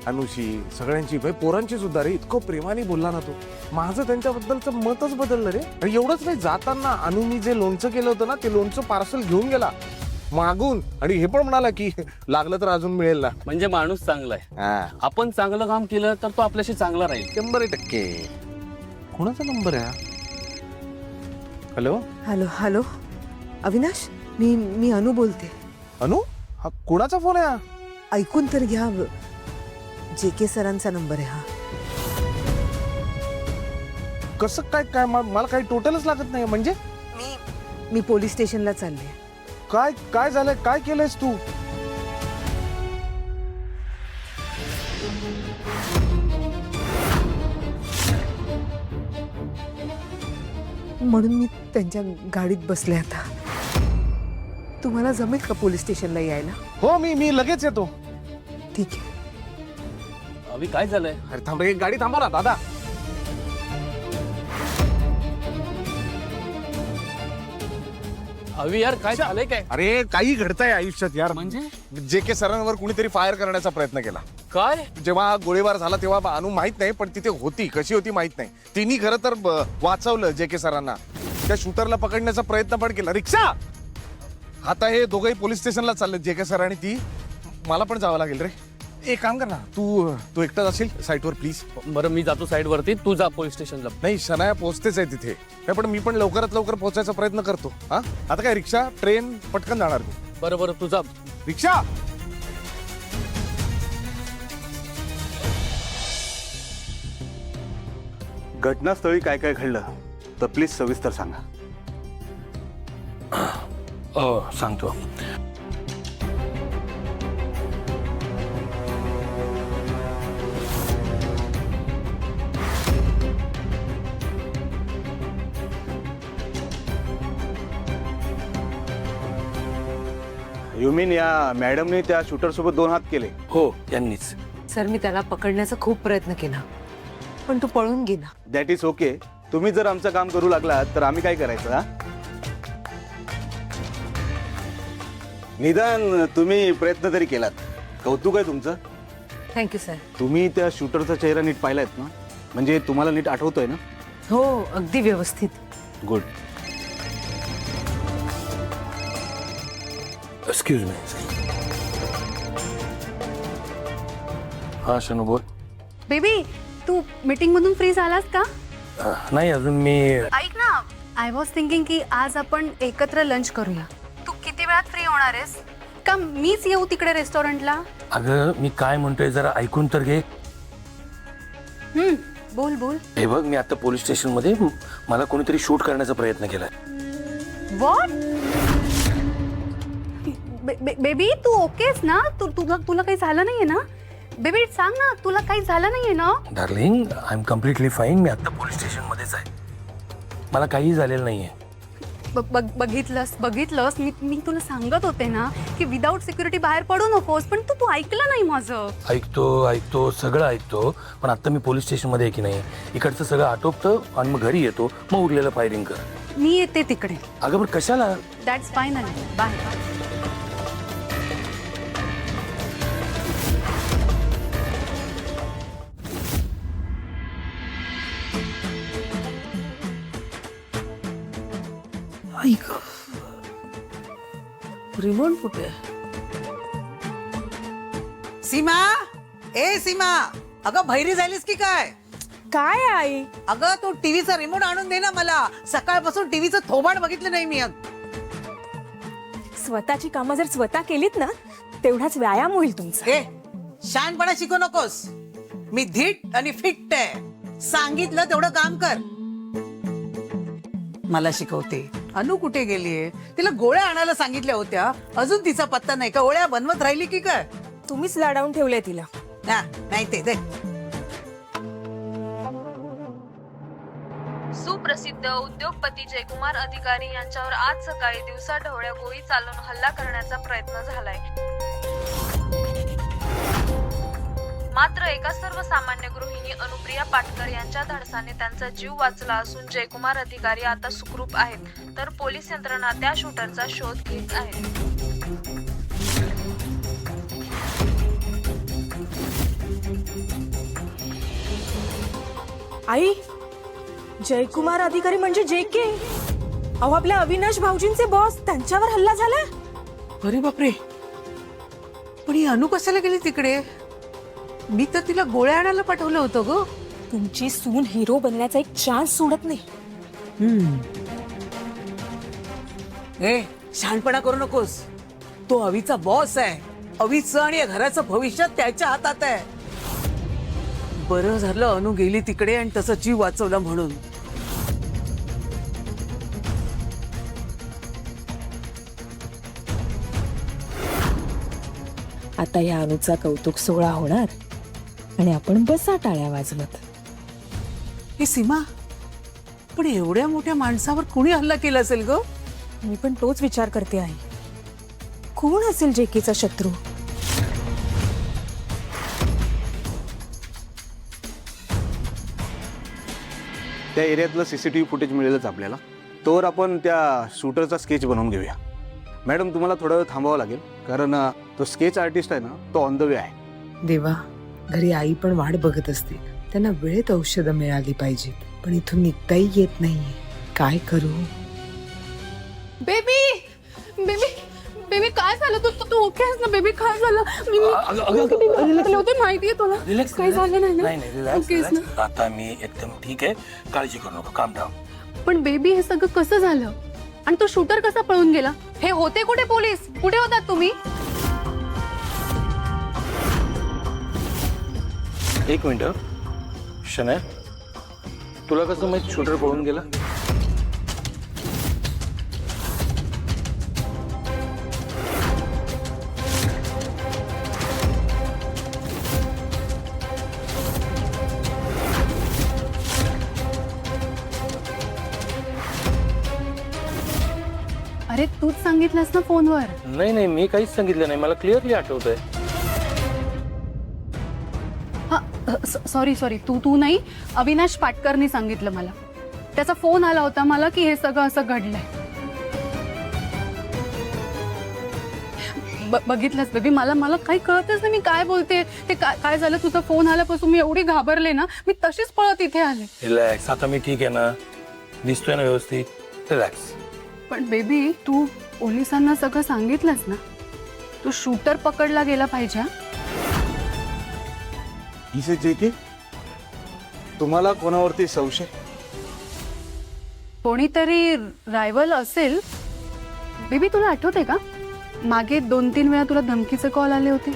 अनुशी सगळ्यांची भाई पोरांची सुद्धा रे इतकं प्रेमाने बोलला ना तो. माझं त्यांच्याबद्दलचं मतच बदललं रे. आणि एवढंच नाही, जाताना अनुनी जे लोणचं केलं होतं ना ते लोणचं पार्सल घेऊन गेला मागून आणि हे पण म्हणाला की लागलं तर अजून मिळेल ना. म्हणजे माणूस चांगला आहे. आपण चांगलं काम केलं तर तो आपल्याशी चांगला राहील. 100%. कोणाचा नंबर आहे? हॅलो हॅलो हॅलो अविनाश, मी अनु बोलते. अनु, हा कोणाचा फोन आहे? ऐकून तर घ्या, JK सरांचा नंबर आहे हा. कसं काय काय मला काही टोटलच लागत नाही. म्हणजे मी पोलीस स्टेशनला चालले. काय काय झालंय? काय केलंयस तू? म्हणून मी त्यांच्या गाडीत बसले. आता तुम्हाला जमेल का पोलीस स्टेशनला यायला? हो, मी लगेच येतो. ठीक आहे. अभि काय झालंय? अरे थांब रे, गाडी थांबव ना दादा. अभि यार काय झालंय काय? अरे काही घडतंय आयुष्यात यार. म्हणजे JK सरांवर कुणीतरी फायर करण्याचा प्रयत्न केला. काय? जेव्हा गोळीबार झाला तेव्हा अनु माहित नाही, पण तिथे होती, कशी होती माहित नाही. तिने खरं तर वाचवलं JK सरांना. त्या शूटरला पकडण्याचा प्रयत्न पण केला. रिक्षा आता हे दोघंही पोलीस स्टेशनला चालले, JK सर आणि ती. मला पण जावं लागेल रे. एक काम कर ना, तू एकटाच असेल साईटवर प्लीज. बरं मी जातो साइड वरती, तू जा पोलीस स्टेशनला. नाही, शनाया पोहोचतेच आहे तिथे. नाही पण मी पण लवकरात लवकर पोहोचायचा प्रयत्न करतो. हा आता काय रिक्षा ट्रेन पटकन जाणार तू. बरं बरं तू जा. रिक्षा. घटनास्थळी काय काय घडलं तर प्लीज सविस्तर सांगा. सांगतो. यू मीन या मॅडमने त्या शूटर सोबत 2 हात केले? हो त्यांनीच. सर, मी त्याला पकडण्याचा खूप प्रयत्न केला, पण तू पळून गेला. That is okay. तुम्ही जर आमचं काम करू लागलात तर आम्ही काय करायचं? हा, निदान तुम्ही प्रयत्न तरी केलात. कौतुक आहे तुमचं. Thank you sir. तुम्ही त्या शूटरचा चेहरा नीट पाहिलायत ना? म्हणजे तुम्हाला नीट आठवतोय ना? हो, अगदी व्यवस्थित. गुड. Excuse me. हा शनू बोल. बेबी, तू मीटिंग मधून फ्री झालास का? नाही अजून मी. ऐक ना, आय वॉज थिंकिंग की आज आपण एकत्र लंच करूया. तू किती वेळात फ्री होणार आहेस? का मीच येऊ तिकडे रेस्टॉरंटला? अगं मी काय म्हणतोय जरा ऐकून तर घे. बोल बोल. हे बघ, मी आता पोलीस स्टेशन मध्ये मला कोणीतरी शूट करण्याचा प्रयत्न केलाय. व्हॉट? बेबी, तू ओकेस ना? तुला काही झालं नाहीये ना? बेबी सांग ना, तुला काही झालं नाहीये ना? Darling, I am completely fine. मी आता पोलीस स्टेशन मध्येच आहे. मला काही झालेलं नाहीये. बघितलंस मी तुला सांगत होते ना की विदाऊट सिक्युरिटी बाहेर पडू नकोस, पण तू ऐकलं नाही माझं. ऐकतो सगळं ऐकतो, पण आता मी पोलीस स्टेशन मध्ये आहे की नाही, इकडचं सगळं आटोपतं आणि मग घरी येतो, मग उरलेलं फायरिंग कर. मी येते तिकडे. अगं पण कशाला? That's fine. बाय. रिमोट कुठे? सीमा, ए सीमा, अगं भैरी झालीस की काय? काय आई? अगं तो टीव्हीचा रिमोट आणून दे ना मला. सकाळपासून टीव्हीचं थोबाड बघितलं नाही मी. स्वतःची कामं जर स्वतः केलीत ना, तेवढाच व्यायाम होईल तुमचा. ए, शहाणपणा शिकू नकोस. मी धीट आणि फिट आहे. सांगितलं तेवढं काम कर. मला शिकवते. अनु कुठे गेलीये? तिला गोळ्या आणायला सांगितल्या होत्या, अजून तिचा पत्ता नाही. का गोळ्या बनवत राहिली की काय? तुम्हीच लाडावून ठेवलंय तिला. हा, नाही ते दे. सुप्रसिद्ध उद्योगपती जयकुमार अधिकारी यांच्यावर आज सकाळी दिवसाढवळ्या गोळी चालून हल्ला करण्याचा प्रयत्न झालाय. मात्र एका सर्वसामान्य गृहिणी अनुप्रिया पाटकर यांच्या धाडसाने त्यांचा जीव वाचला असून जयकुमार अधिकारी आता सुखरूप आहेत, तर पोलीस यंत्रणा त्या शूटरचा शोध घेत आहे. आई, जयकुमार अधिकारी म्हणजे JK. अहो, आपल्या अविनाश भाऊजींचे बॉस, त्यांच्यावर हल्ला झाला. अरे बापरे, पण ही अनु कशाला गेली तिकडे? मी तर तिला गोळ्या आणायला पाठवलं होतं ग. तुमची सून हिरो बनण्याचा एक चान्स सोडत नाही. ए, शहाणपणा करू नकोस. तो अवीचा बॉस आहे. अवीचं आणि या घराचं भविष्य त्याच्या हातात आहे. बरं झालं अनु गेली तिकडे आणि तसा जीव वाचवला म्हणून. आता या अनुचा कौतुक सोहळा होणार आणि आपण बसा टाळ्या वाजवत. हे सीमा, पण एवढ्या मोठ्या माणसावर कोणी हल्ला केला असेल ग? मी पण तोच विचार करते आहे. कोण असेल JKचा शत्रू? त्या एरियातलं CCTV फुटेज मिळेलच आपल्याला. तोवर आपण त्या शूटरचा स्केच बनवून घेऊया. मॅडम, तुम्हाला थोडा वेळ थांबावं लागेल, कारण तो स्केच आर्टिस्ट आहे ना, तो ऑन द वे आहे. देवा, घरी आई पण वाट बघत असते. त्यांना वेळेत औषधं मिळाली पाहिजे, पण इथून निघताही येत नाहीये. काय करू? बेबी बेबी बेबी काय झालं? तू ओके आहेस ना बेबी? काय झालं? माहितीये तुला रिलॅक्स, काही झालं नाही ना? नाही रिलॅक्स, ओके आहेस ना? रिलॅक्स. आता मी एकदम ठीक आहे, काळजी करू नका, काम डाऊन. पण बेबी हे सगळं कसं झालं? आणि तो शूटर कसा पळून गेला? हे होते कुठे पोलीस? कुठे होतात तुम्ही? एक मिनिट शनय, तुला कसं माहित शूटर पळून गेला? अरे तूच सांगितलंस ना फोनवर. नाही, मी काहीच सांगितलं नाही, मला क्लिअरली आठवतंय. सॉरी तू नाही, अविनाश पाटकरनी सांगितलं मला. त्याचा फोन आला होता मला की हे सगळं असं घडलंय. बघितलंस बेबी, मला काही कळतच नाही मी काय बोलते. ते काय झालं? तुझा फोन आल्यापासून मी एवढी घाबरले ना, मी तशीच पळत इथे आले. रिलॅक्स, आता मी ठीक आहे ना, दिसतोय ना व्यवस्थित, रिलॅक्स. पण बेबी, तू पोलिसांना सगळं सांगितलंस ना? तू शूटर पकडला गेला पाहिजे. इसे JK, तुम्हाला कोणावरती संशय? कोणीतरी रायव्हल असेल. बेबी, तुला आठवतंय का मागे 2-3 वेळा तुला धमकीचे कॉल आले होते?